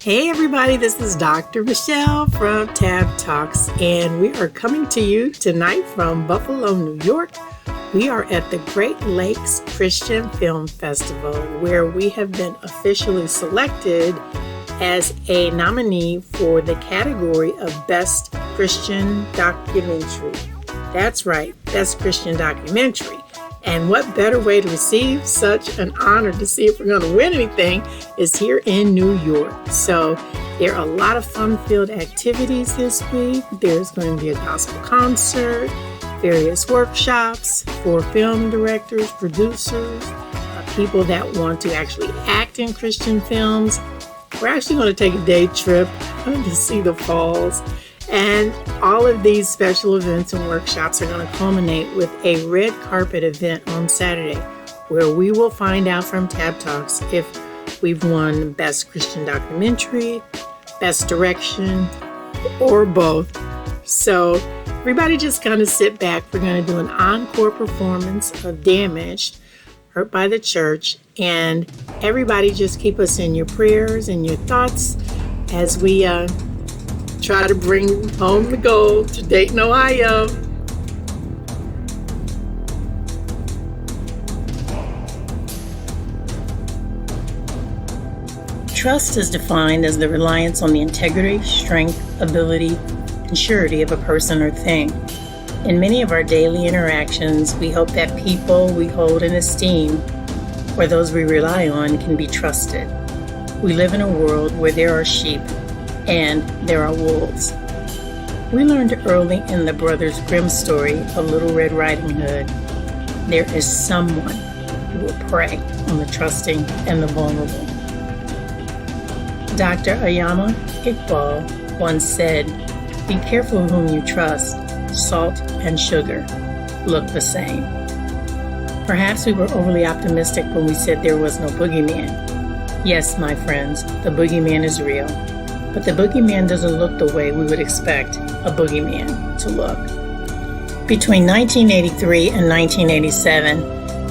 Hey everybody, this is Dr. Michelle from Tab Talks, and we are coming to you tonight from Buffalo, New York. We are at the Great Lakes Christian Film Festival, where we have been officially selected as a nominee for the category of Best Christian Documentary. That's right, Best Christian Documentary. And what better way to receive such an honor to see if we're going to win anything is here in New York. So there are a lot of fun-filled activities this week. There's going to be a gospel concert, various workshops for film directors, producers, people that want to actually act in Christian films. We're actually going to take a day trip to see the falls. And all of these special events and workshops are going to culminate with a red carpet event on Saturday, where we will find out from Tab Talks if we've won Best Christian Documentary, Best Direction, or both. So everybody just kind of sit back. We're going to do an encore performance of Damaged, Hurt by the Church, and everybody just keep us in your prayers and your thoughts as we try to bring home the gold to Dayton, Ohio. Trust is defined as the reliance on the integrity, strength, ability, and surety of a person or thing. In many of our daily interactions, we hope that people we hold in esteem or those we rely on can be trusted. We live in a world where there are sheep and there are wolves. We learned early in the Brothers Grimm story of Little Red Riding Hood, there is someone who will prey on the trusting and the vulnerable. Dr. Allama Iqbal once said, "Be careful whom you trust. Salt and sugar look the same." Perhaps we were overly optimistic when we said there was no boogeyman. Yes, my friends, the boogeyman is real. But the boogeyman doesn't look the way we would expect a boogeyman to look. Between 1983 and 1987,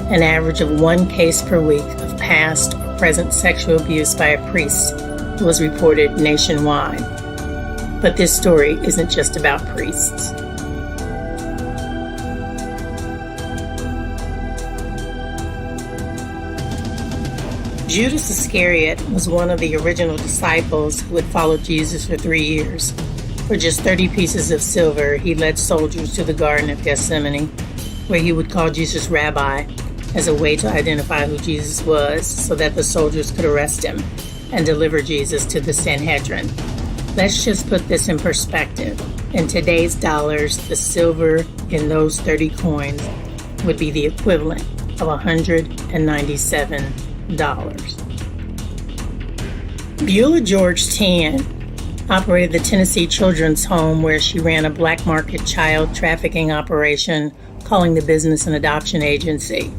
an average of 1 case per week of past or present sexual abuse by a priest was reported nationwide. But this story isn't just about priests. Judas Iscariot was one of the original disciples who had followed Jesus for 3 years. For just 30 pieces of silver, he led soldiers to the Garden of Gethsemane, where he would call Jesus Rabbi as a way to identify who Jesus was so that the soldiers could arrest him and deliver Jesus to the Sanhedrin. Let's just put this in perspective. In today's dollars, the silver in those 30 coins would be the equivalent of $197. Beulah George Tan operated the Tennessee Children's Home, where she ran a black market child trafficking operation, calling the business an adoption agency.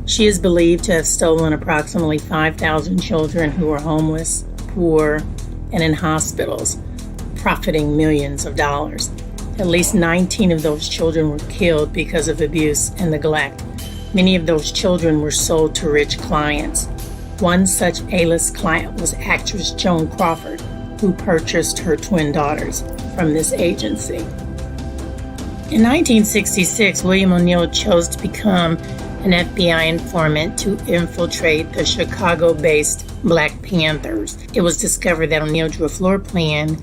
She is believed to have stolen approximately 5,000 children who were homeless, poor, and in hospitals, profiting millions of dollars. At least 19 of those children were killed because of abuse and neglect. Many of those children were sold to rich clients. One such A-list client was actress Joan Crawford, who purchased her twin daughters from this agency. In 1966, William O'Neill chose to become an FBI informant to infiltrate the Chicago-based Black Panthers. It was discovered that O'Neill drew a floor plan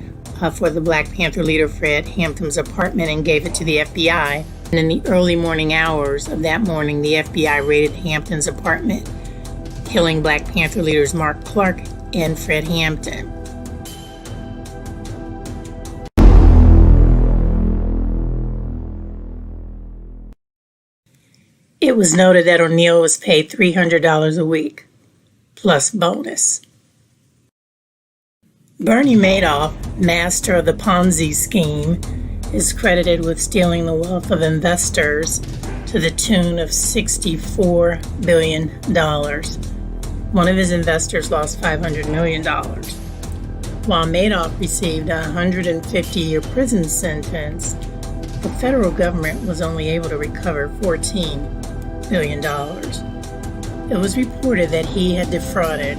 for the Black Panther leader Fred Hampton's apartment and gave it to the FBI. And in the early morning hours of that morning, the FBI raided Hampton's apartment, killing Black Panther leaders Mark Clark and Fred Hampton. It was noted that O'Neill was paid $300 a week, plus bonus. Bernie Madoff, master of the Ponzi scheme, is credited with stealing the wealth of investors to the tune of $64 billion. One of his investors lost $500 million. While Madoff received a 150-year prison sentence, the federal government was only able to recover $14 billion. It was reported that he had defrauded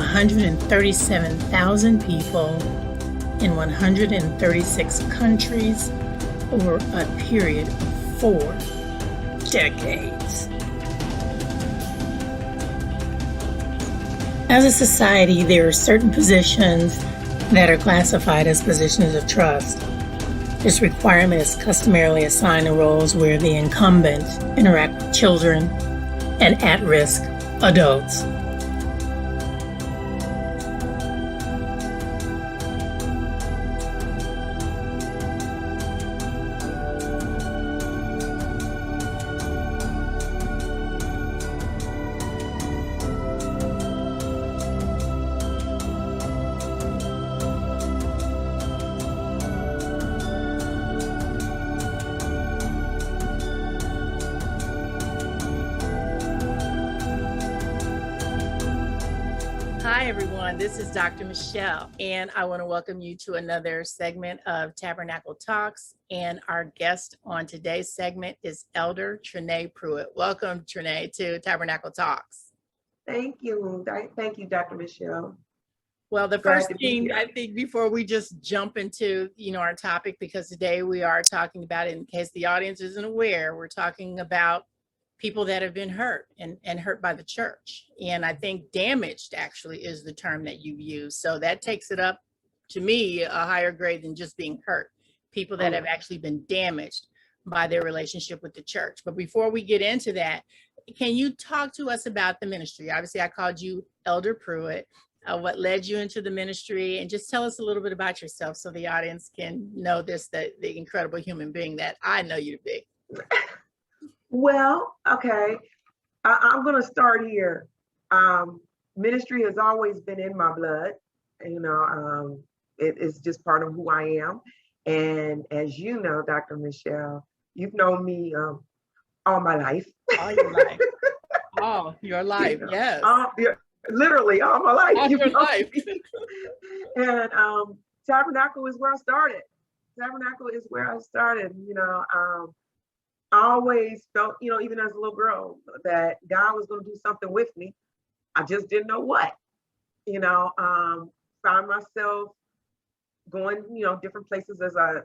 137,000 people in 136 countries over a period of 4 decades. As a society, there are certain positions that are classified as positions of trust. This requirement is customarily assigned to roles where the incumbents interact with children and at-risk adults. Hi, everyone. This is Dr. Michelle, and I want to welcome you to another segment of Tabernacle Talks. And our guest on today's segment is Elder Trinae Pruitt. Welcome, Trinae, to Tabernacle Talks. Thank you. Thank you, Dr. Michelle. Well, the first thing I think before we just jump into, our topic, because today we are talking about, in case the audience isn't aware, we're talking about people that have been hurt and hurt by the church. And I think damaged actually is the term that you use. So that takes it up to me a higher grade than just being hurt. People that have actually been damaged by their relationship with the church. But before we get into that, can you talk to us about the ministry? Obviously, I called you Elder Pruitt. What led you into the ministry, and just tell us a little bit about yourself so the audience can know the incredible human being that I know you to be. Well, okay, I'm going to start here. Ministry has always been in my blood. It is just part of who I am. And as you know, Dr. Michelle, you've known me all my life. All your life. All your life, yes. Literally all my life. All your life. And Tabernacle is where I started. I always felt, even as a little girl, that God was going to do something with me. I just didn't know what. Found myself going, different places as I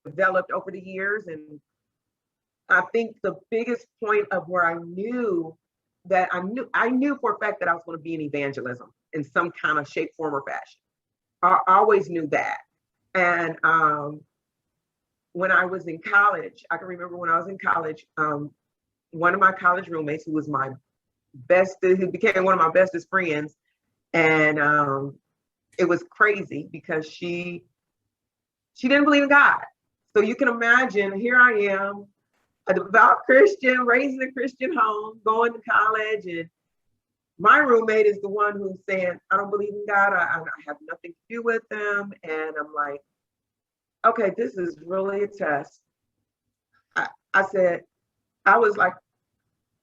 developed over the years. And I think the biggest point of where I knew for a fact that I was going to be in evangelism in some kind of shape, form, or fashion. I always knew that. And when I was in college, I can remember when I was in college, one of my college roommates, who became one of my bestest friends, and it was crazy because she didn't believe in God. So you can imagine, here I am, a devout Christian, raised in a Christian home, going to college, and my roommate is the one who's saying, I don't believe in God, I have nothing to do with him. And I'm like, okay, this is really a test. I was like,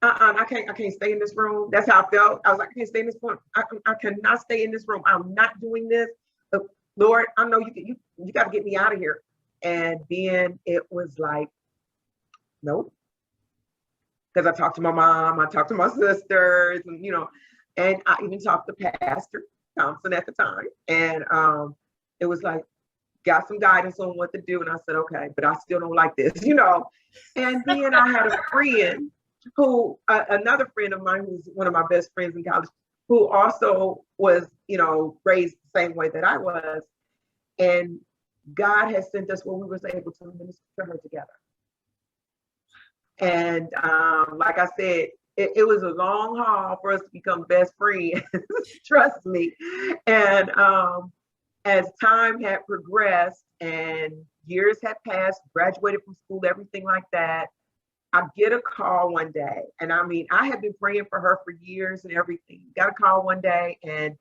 I can't stay in this room. That's how I felt. I was like, I can't stay in this room. I cannot stay in this room. I'm not doing this. But Lord, I know you got to get me out of here. And then it was like, nope. Because I talked to my mom, I talked to my sisters, and I even talked to Pastor Thompson at the time. And it was like, got some guidance on what to do. And I said, okay, but I still don't like this, And then I had a friend who, another friend of mine, who's one of my best friends in college, who also was, raised the same way that I was. And God has sent us where we were able to minister to her together. And like I said, it was a long haul for us to become best friends, trust me. And as time had progressed and years had passed, graduated from school, everything like that, I get a call one day. And I had been praying for her for years and everything. Got a call one day and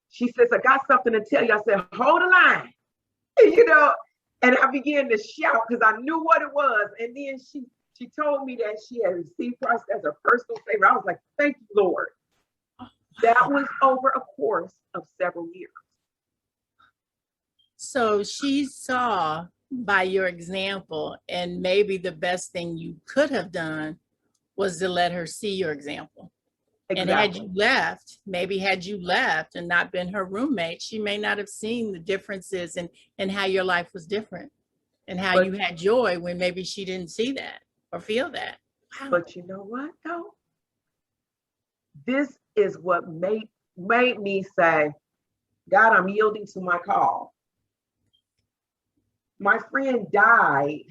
she says, I got something to tell you. I said, hold the line, and I began to shout because I knew what it was. And then she told me that she had received Christ as a personal savior. I was like, thank you, Lord. That was over a course of several years. So she saw by your example, and maybe the best thing you could have done was to let her see your example. And had Exactly. you left, maybe had you left and not been her roommate, she may not have seen the differences and how your life was different and how you But had joy when maybe she didn't see that or feel that. Wow. but you know what though? This is what made me say, God, I'm yielding to my call. My friend died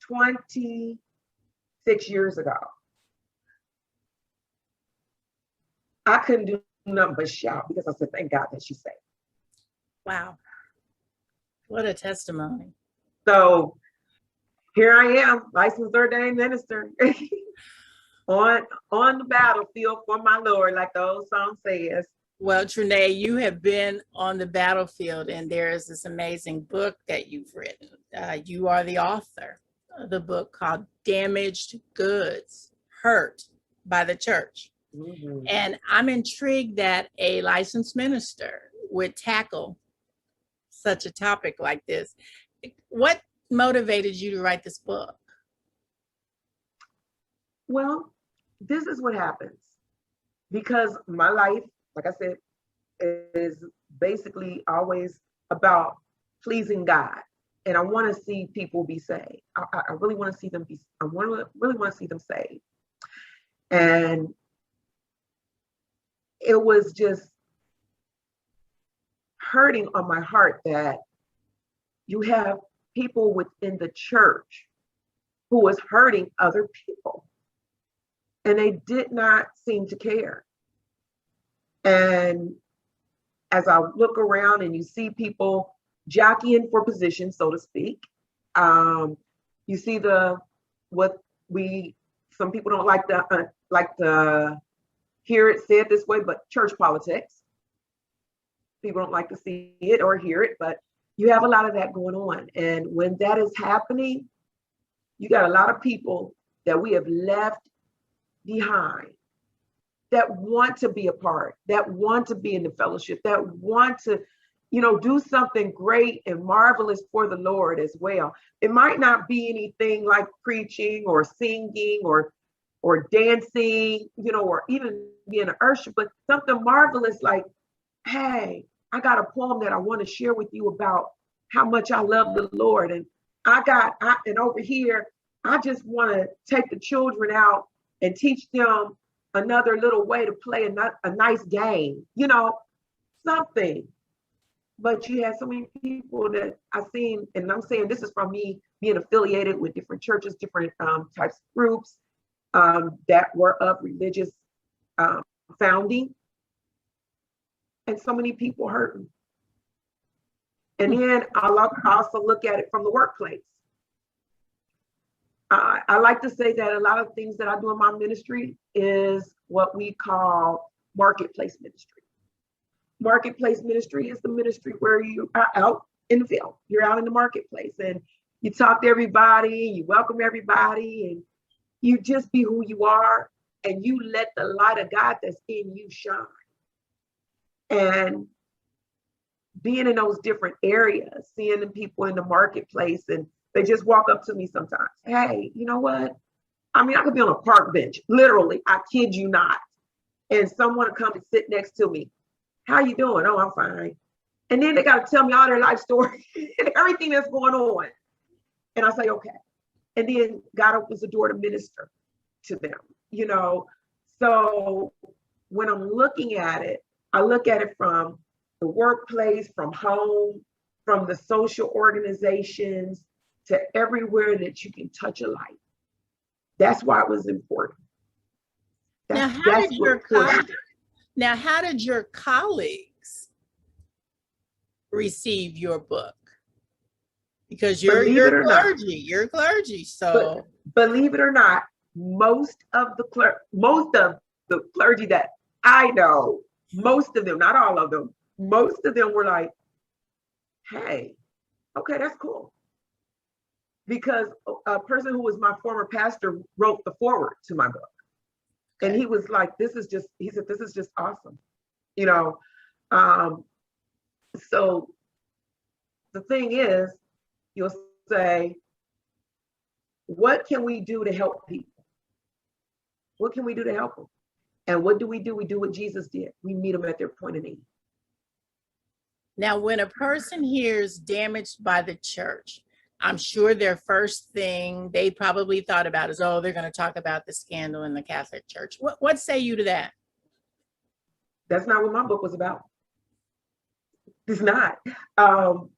26 years ago. I couldn't do nothing but shout because I said, thank God that she's safe. Wow. What a testimony. So here I am, licensed ordained minister, on the battlefield for my Lord, like the old song says. Well, Trinae, you have been on the battlefield, and there is this amazing book that you've written. You are the author of the book called Damaged Goods, Hurt by the Church. Mm-hmm. And I'm intrigued that a licensed minister would tackle such a topic like this. What motivated you to write this book? Well, this is what happens because my life, like I said, is basically always about pleasing God. And I want to see people be saved. I really want to see them really want to see them saved. And it was just hurting on my heart that you have people within the church who was hurting other people. And they did not seem to care. And as I look around and you see people jockeying for position, so to speak, you see some people don't like to hear it said this way, but church politics. People don't like to see it or hear it, but you have a lot of that going on. And when that is happening, you got a lot of people that we have left behind that want to be a part, that want to be in the fellowship, that want to, do something great and marvelous for the Lord as well. It might not be anything like preaching or singing or dancing, or even being an usher, but something marvelous like, hey, I got a poem that I want to share with you about how much I love the Lord. And and over here, I just want to take the children out and teach them another little way to play a nice game, something. But you have so many people that I've seen, and I'm saying this is from me being affiliated with different churches, different types of groups that were of religious founding, and so many people hurting. And then I also look at it from the workplace. I like to say that a lot of things that I do in my ministry is what we call marketplace ministry. Marketplace ministry is the ministry where you are out in the field. You're out in the marketplace and you talk to everybody, you welcome everybody, and you just be who you are, and you let the light of God that's in you shine. And being in those different areas, seeing the people in the marketplace, and they just walk up to me sometimes. Hey, you know what? I mean, I could be on a park bench, literally, I kid you not. And someone would come and sit next to me. How you doing? Oh, I'm fine. And then they got to tell me all their life story and everything that's going on. And I say, okay. And then God opens the door to minister to them, So when I'm looking at it, I look at it from the workplace, from home, from the social organizations, to everywhere that you can touch a light. That's why it was important. Now, how did your colleagues receive your book? Because you're clergy. So believe it or not, most of the clergy that I know, most of them, not all of them, most of them were like, hey, okay, that's cool. Because a person who was my former pastor wrote the foreword to my book. Okay. And he was like, this is just awesome. So the thing is, you'll say, what can we do to help people? What can we do to help them? And what do? We do what Jesus did. We meet them at their point of need. Now, when a person hears damaged by the church, I'm sure their first thing they probably thought about is, oh, they're going to talk about the scandal in the Catholic Church. What say you to that? That's not what my book was about. It's not. I'm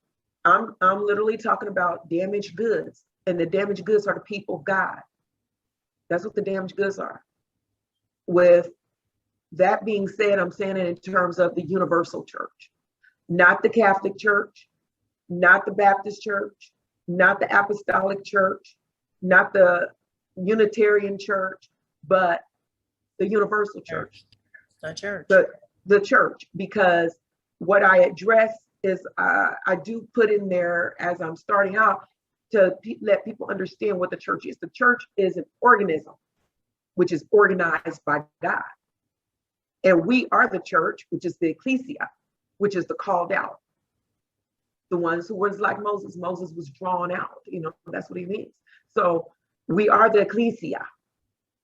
literally talking about damaged goods, and the damaged goods are the people of God. That's what the damaged goods are. With that being said, I'm saying it in terms of the universal church, not the Catholic Church, not the Baptist Church, not the Apostolic Church, not the Unitarian Church, but the universal church. The church. The church, because what I address is I do put in there as I'm starting out to let people understand what the church is. The church is an organism, which is organized by God. And we are the church, which is the ecclesia, which is the called out. The ones who was like Moses. Moses was drawn out, that's what he means. So we are the ecclesia,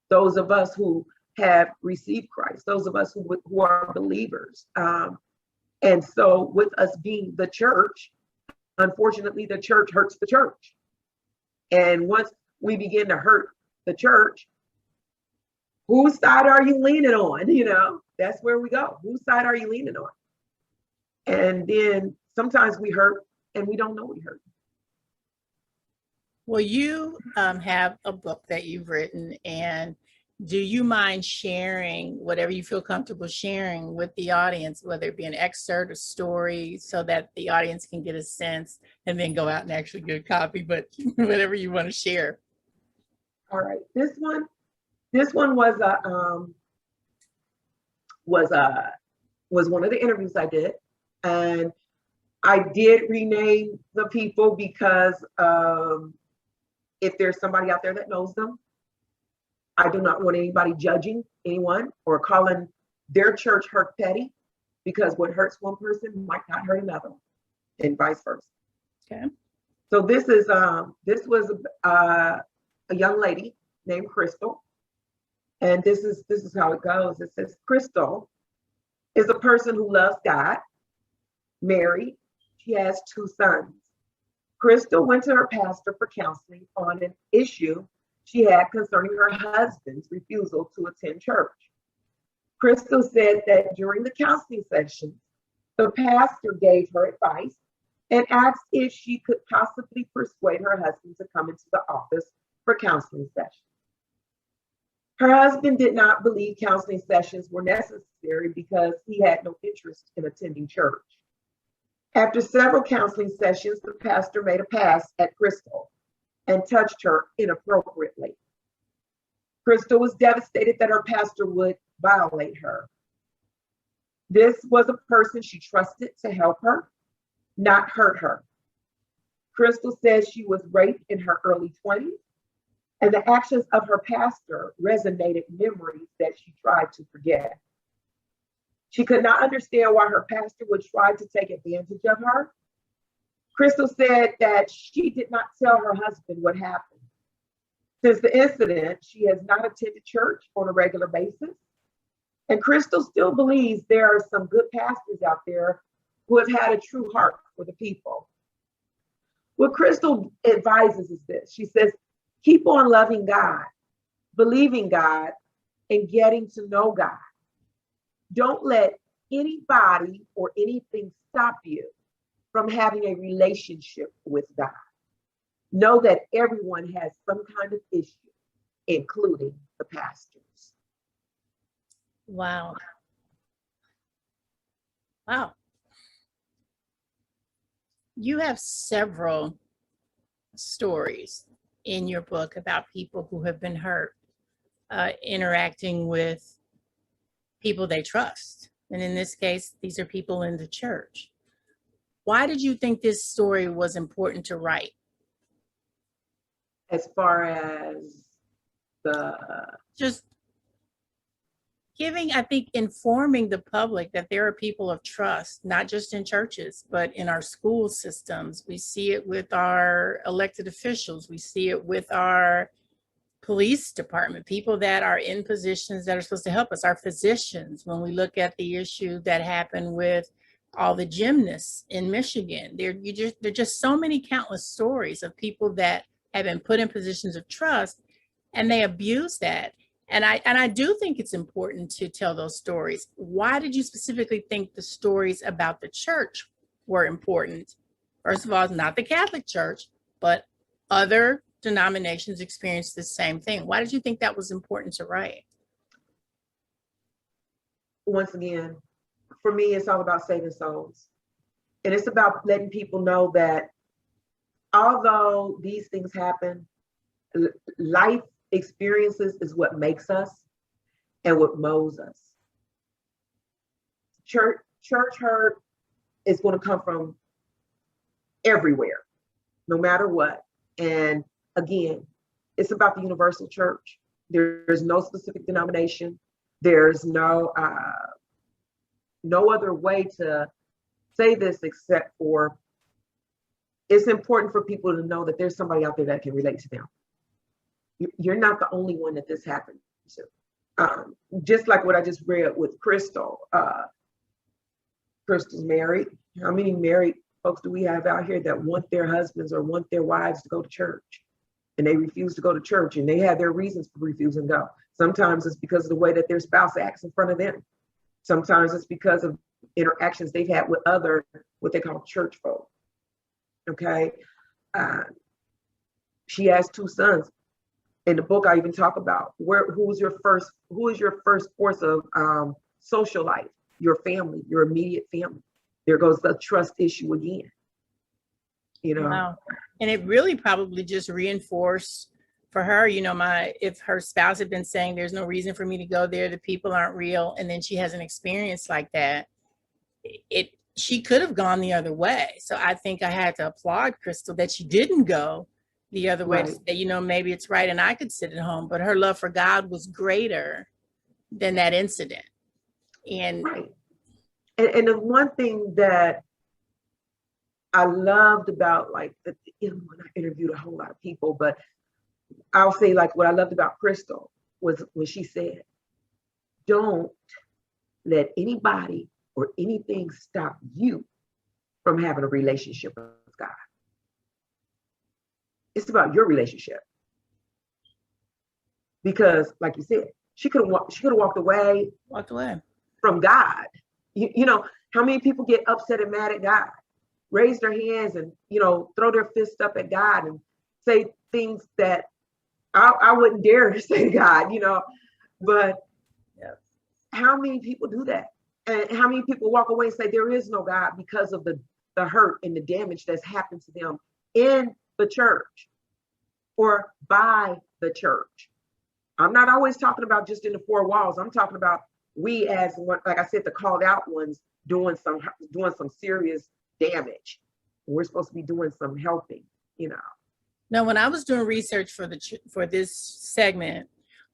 those of us who have received Christ, those of us who are believers. And so with us being the church, unfortunately, the church hurts the church. And once we begin to hurt the church, whose side are you leaning on? That's where we go. Whose side are you leaning on? And then sometimes we hurt and we don't know we hurt. Well, you have a book that you've written, and do you mind sharing whatever you feel comfortable sharing with the audience, whether it be an excerpt, a story, so that the audience can get a sense and then go out and actually get a copy, but whatever you want to share. All right. This one was one of the interviews I did, and I did rename the people because if there's somebody out there that knows them, I do not want anybody judging anyone or calling their church hurt petty, because what hurts one person might not hurt another, and vice versa. Okay. So this was a young lady named Crystal, and this is how it goes. It says Crystal is a person who loves God, married. She has 2 sons. Crystal went to her pastor for counseling on an issue she had concerning her husband's refusal to attend church. Crystal said that during the counseling session, the pastor gave her advice and asked if she could possibly persuade her husband to come into the office for counseling sessions. Her husband did not believe counseling sessions were necessary because he had no interest in attending church. After several counseling sessions, the pastor made a pass at Crystal and touched her inappropriately. Crystal was devastated that her pastor would violate her. This was a person she trusted to help her, not hurt her. Crystal says she was raped in her early 20s, and the actions of her pastor resonated memories that she tried to forget. She could not understand why her pastor would try to take advantage of her. Crystal said that she did not tell her husband what happened. Since the incident, she has not attended church on a regular basis. And Crystal still believes there are some good pastors out there who have had a true heart for the people. What Crystal advises is this. She says, keep on loving God, believing God, and getting to know God. Don't let anybody or anything stop you from having a relationship with God. Know that everyone has some kind of issue, including the pastors. Wow. Wow. You have several stories in your book about people who have been hurt, interacting with people they trust. And in this case, these are people in the church. Why did you think this story was important to write? As far as just giving, I think, informing the public that there are people of trust, not just in churches, but in our school systems. We see it with our elected officials. We see it with our police department, people that are in positions that are supposed to help us, our physicians. When we look at the issue that happened with all the gymnasts in Michigan, there are just so many countless stories of people that have been put in positions of trust and they abuse that. And I do think it's important to tell those stories. Why did you specifically think the stories about the church were important? First of all, it's not the Catholic Church, but other denominations experience the same thing. Why did you think that was important to write? Once again, for me, it's all about saving souls. And it's about letting people know that although these things happen, life experiences is what makes us and what molds us. Church hurt is going to come from everywhere, no matter what. And again, it's about the universal church. There's no specific denomination. There's no other way to say this except for it's important for people to know that there's somebody out there that can relate to them. You're not the only one that this happened to. Just like what I just read with Crystal. Crystal's married. How many married folks do we have out here that want their husbands or want their wives to go to church? And they refuse to go to church, and they have their reasons for refusing to go. Sometimes it's because of the way that their spouse acts in front of them. Sometimes it's because of interactions they've had with other, what they call church folk. Okay. She has 2 sons. In the book, I even talk about who is your first force of social life? Your family, your immediate family. There goes the trust issue again. You know. Wow. And it really probably just reinforced for her, if her spouse had been saying there's no reason for me to go there, the people aren't real, and then she has an experience like that, she could have gone the other way. So I think I had to applaud Crystal that she didn't go the other way, to say, maybe it's right and I could sit at home, but her love for God was greater than that incident. And and the one thing that I loved about when I interviewed a whole lot of people, but I'll say what I loved about Crystal was when she said, don't let anybody or anything stop you from having a relationship with God. It's about your relationship. Because like you said, she could have walked away from God. You know, how many people get upset and mad at God, raise their hands and, throw their fists up at God and say things that I wouldn't dare to say to God, but how many people do that? And how many people walk away and say there is no God because of the hurt and the damage that's happened to them in the church or by the church? I'm not always talking about just in the 4 walls. I'm talking about we as, like I said, the called out ones doing some serious damage. We're supposed to be doing some helping, Now, when I was doing research for this segment,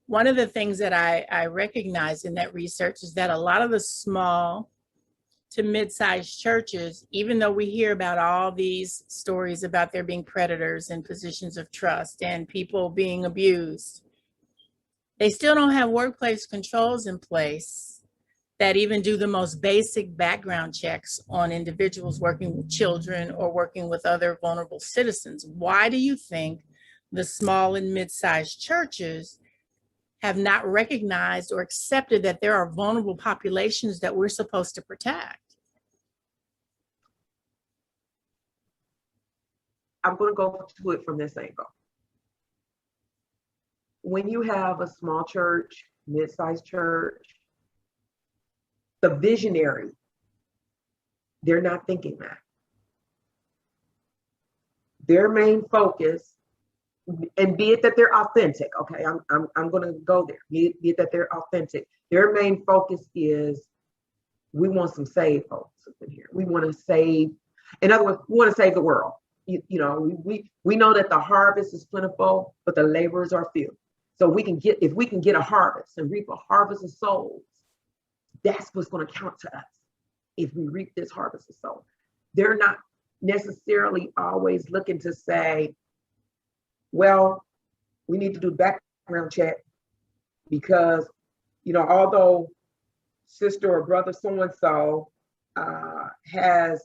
one of the things that I recognized in that research is that a lot of the small to mid-sized churches, even though we hear about all these stories about there being predators in positions of trust and people being abused, they still don't have workplace controls in place that even do the most basic background checks on individuals working with children or working with other vulnerable citizens. Why do you think the small and mid-sized churches have not recognized or accepted that there are vulnerable populations that we're supposed to protect? I'm going to go to it from this angle. When you have a small church, mid-sized church, the visionary, they're not thinking that. Their main focus, and be it that they're authentic, okay, I'm going to go there. Be it that they're authentic. Their main focus is, we want some saved folks up in here. We want to save, in other words, we want to save the world. We know that the harvest is plentiful, but the laborers are few. So if we can get a harvest and reap a harvest of souls, that's what's going to count to us. If we reap this harvest of souls, they're not necessarily always looking to say, well, we need to do background background check because, although sister or brother so-and-so has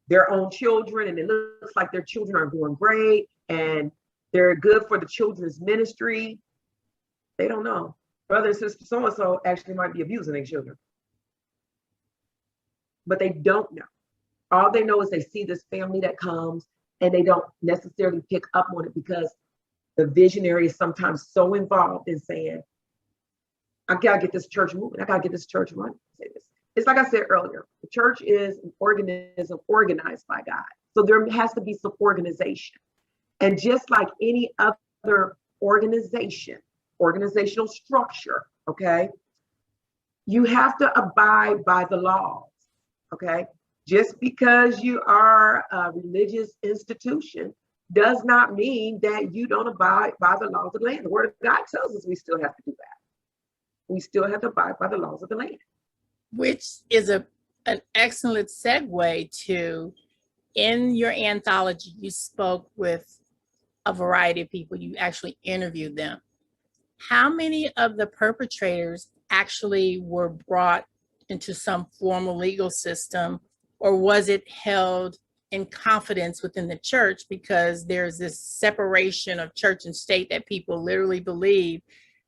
their own children and it looks like their children are doing great and they're good for the children's ministry, they don't know. Brother and sister so-and-so actually might be abusing their children. But they don't know. All they know is they see this family that comes and they don't necessarily pick up on it because the visionary is sometimes so involved in saying, I gotta get this church moving. I gotta get this church running. It's like I said earlier, the church is an organism organized by God. So there has to be some organization. And just like any other organizational structure, okay, you have to abide by the laws, okay? Just because you are a religious institution does not mean that you don't abide by the laws of the land. The word of God tells us we still have to do that. We still have to abide by the laws of the land. Which is an excellent segue to, in your anthology, you spoke with a variety of people. You actually interviewed them. How many of the perpetrators actually were brought into some formal legal system, or was it held in confidence within the church because there's this separation of church and state that people literally believe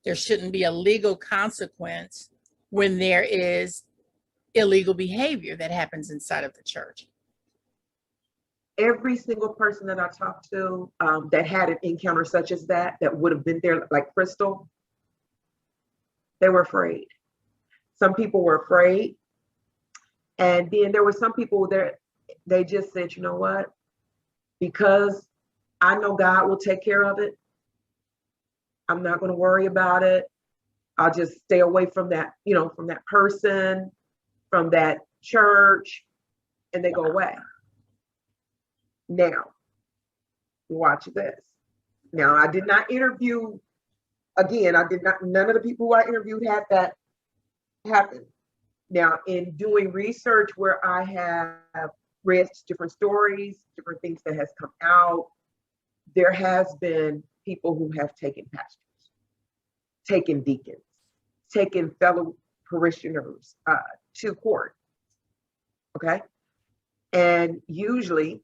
there shouldn't be a legal consequence when there is illegal behavior that happens inside of the church? Every single person that I talked to that had an encounter such as that would have been there, like Crystal, they were afraid. Some people were afraid. And then there were some people there, they just said, you know what? Because I know God will take care of it, I'm not going to worry about it. I'll just stay away from that, from that person, from that church, and they go away. Now, watch this. Now, I did not interview, again, none of the people who I interviewed had that happen. Now, in doing research where I have read different stories, different things that has come out, there has been people who have taken pastors, taken deacons, taken fellow parishioners to court, okay? And usually,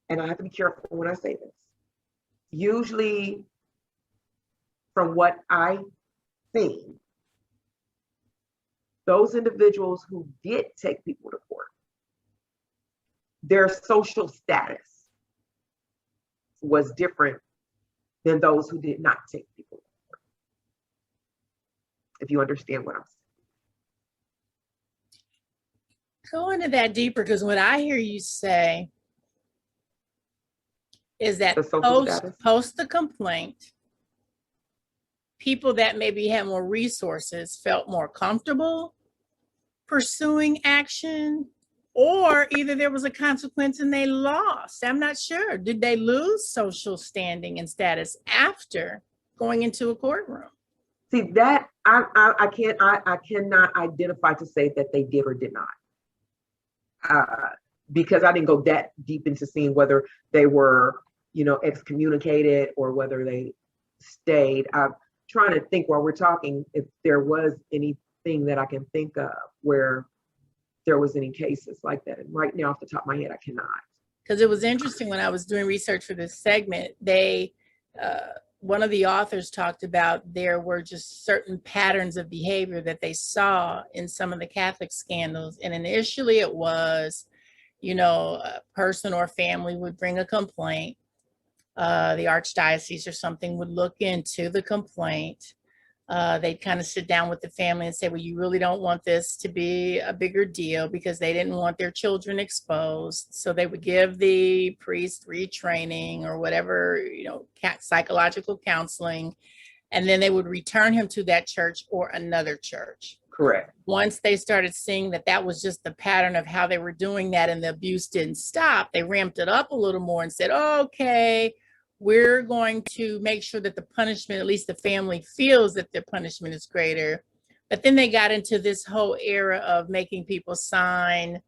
and I have to be careful when I say this, usually from what I've seen, those individuals who did take people to court, their social status was different than those who did not take people to court. If you understand what I'm saying. Go into that deeper, because what I hear you say is that post the complaint, people that maybe had more resources felt more comfortable pursuing action, or either there was a consequence and they lost. I'm not sure. Did they lose social standing and status after going into a courtroom? See, that I cannot identify to say that they did or did not. Because I didn't go that deep into seeing whether they were, excommunicated or whether they stayed. I'm trying to think while we're talking if there was anything that I can think of where there was any cases like that. And right now, off the top of my head, I cannot. Because it was interesting when I was doing research for this segment, one of the authors talked about there were just certain patterns of behavior that they saw in some of the Catholic scandals. And initially it was, a person or family would bring a complaint. The archdiocese or something would look into the complaint. They'd kind of sit down with the family and say, well, you really don't want this to be a bigger deal, because they didn't want their children exposed. So they would give the priest retraining or whatever, psychological counseling, and then they would return him to that church or another church. Correct. Once they started seeing that was just the pattern of how they were doing that and the abuse didn't stop, they ramped it up a little more and said, okay, we're going to make sure that the punishment, at least the family feels that their punishment is greater. But then they got into this whole era of making people sign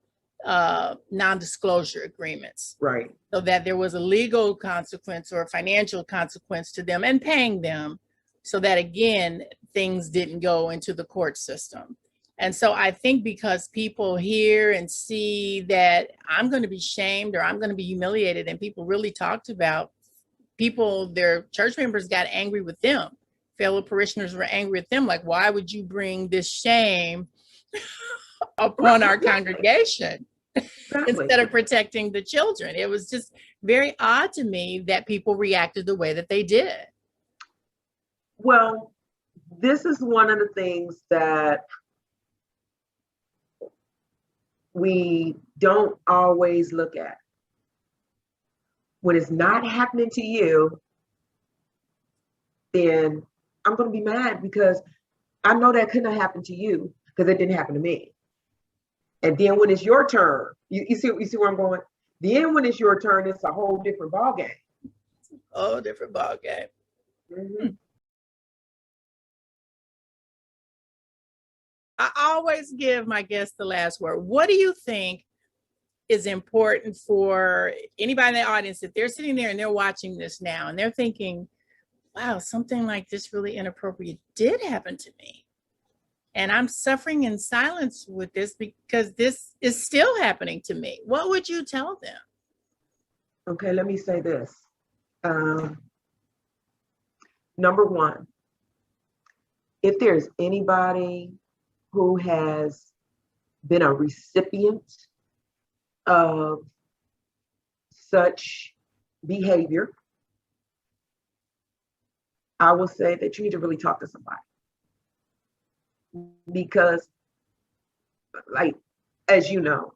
non-disclosure agreements, Right. so that there was a legal consequence or a financial consequence to them and paying them, so that again, things didn't go into the court system. And so I think because people hear and see that I'm going to be shamed or I'm going to be humiliated, and people really talked about people, their church members got angry with them. Fellow parishioners were angry with them, like, why would you bring this shame upon our congregation instead of protecting the children? It was just very odd to me that people reacted the way that they did. Well, this is one of the things that we don't always look at. When it's not happening to you, then I'm going to be mad because I know that couldn't have happened to you because it didn't happen to me. And then when it's your turn, you see where I'm going? Then when it's your turn, it's a whole different ballgame. Oh, different ballgame. Mm-hmm. I always give my guests the last word. What do you think is important for anybody in the audience, if they're sitting there and they're watching this now and they're thinking, wow, something like this really inappropriate did happen to me, and I'm suffering in silence with this because this is still happening to me? What would you tell them? Okay, let me say this. Number one, if there's anybody who has been a recipient of such behavior, I will say that you need to really talk to somebody. Because, like, as you know,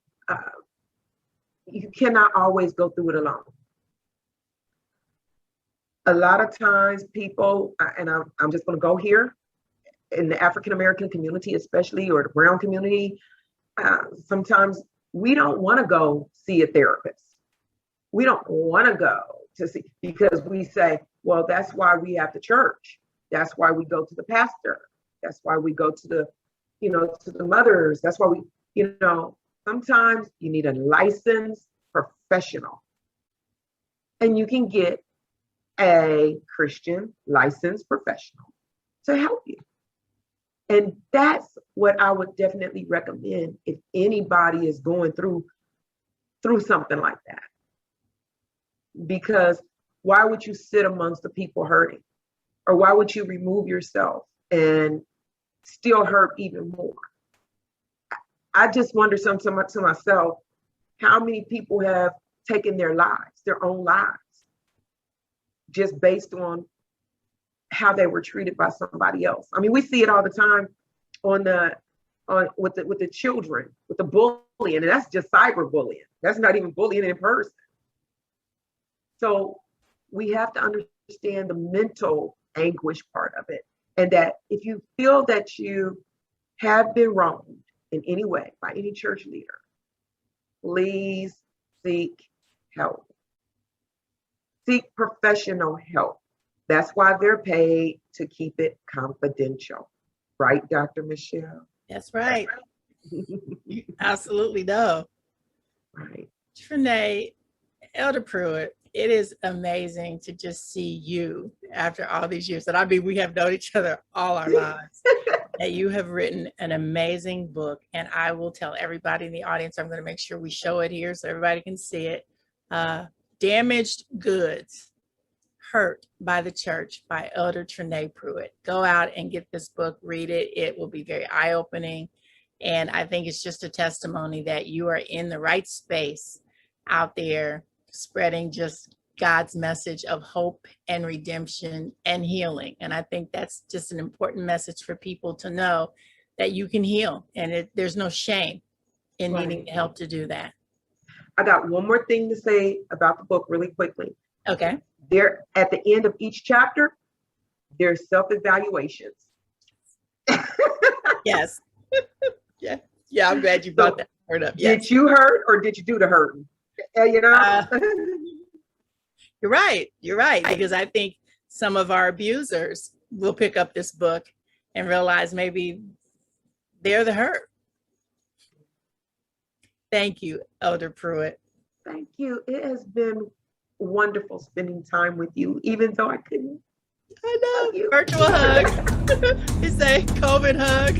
you cannot always go through it alone. A lot of times people, and I'm just going to go here, in the African American community especially, or the brown community, sometimes we don't want to go see a therapist. We don't want to go to see, because we say, well, that's why we have the church. That's why we go to the pastor. That's why we go to the, to the mothers. That's why we, sometimes you need a licensed professional. And you can get a Christian licensed professional to help you. And that's what I would definitely recommend if anybody is going through something like that. Because why would you sit amongst the people hurting? Or why would you remove yourself and still hurt even more? I just wonder sometimes to myself, how many people have taken their lives, their own lives, just based on how they were treated by somebody else. I mean, we see it all the time with the children, with the bullying, and that's just cyberbullying. That's not even bullying in person. So we have to understand the mental anguish part of it, and that if you feel that you have been wronged in any way by any church leader, please seek help. Seek professional help. That's why they're paid, to keep it confidential. Right, Dr. Michelle? That's right. You absolutely know. Right. Trenae, Elder Pruitt, it is amazing to just see you after all these years. And I mean, we have known each other all our lives. That you have written an amazing book. And I will tell everybody in the audience, I'm going to make sure we show it here so everybody can see it. Damaged Goods, Hurt by the Church by Elder Trenae Pruitt. Go out and get this book, read it. It will be very eye-opening. And I think it's just a testimony that you are in the right space out there, spreading just God's message of hope and redemption and healing. And I think that's just an important message for people to know, that you can heal, and there's no shame in needing help to do that. I got one more thing to say about the book really quickly. Okay. There, at the end of each chapter, there's self-evaluations. Yes. Yeah, I'm glad you brought that word up. Yes. Did you hurt, or did you do the hurting? You're right. Because I think some of our abusers will pick up this book and realize maybe they're the hurt. Thank you, Elder Pruitt. Thank you. It has been wonderful spending time with you, even though I couldn't. I know. Virtual hug. It's a COVID hug.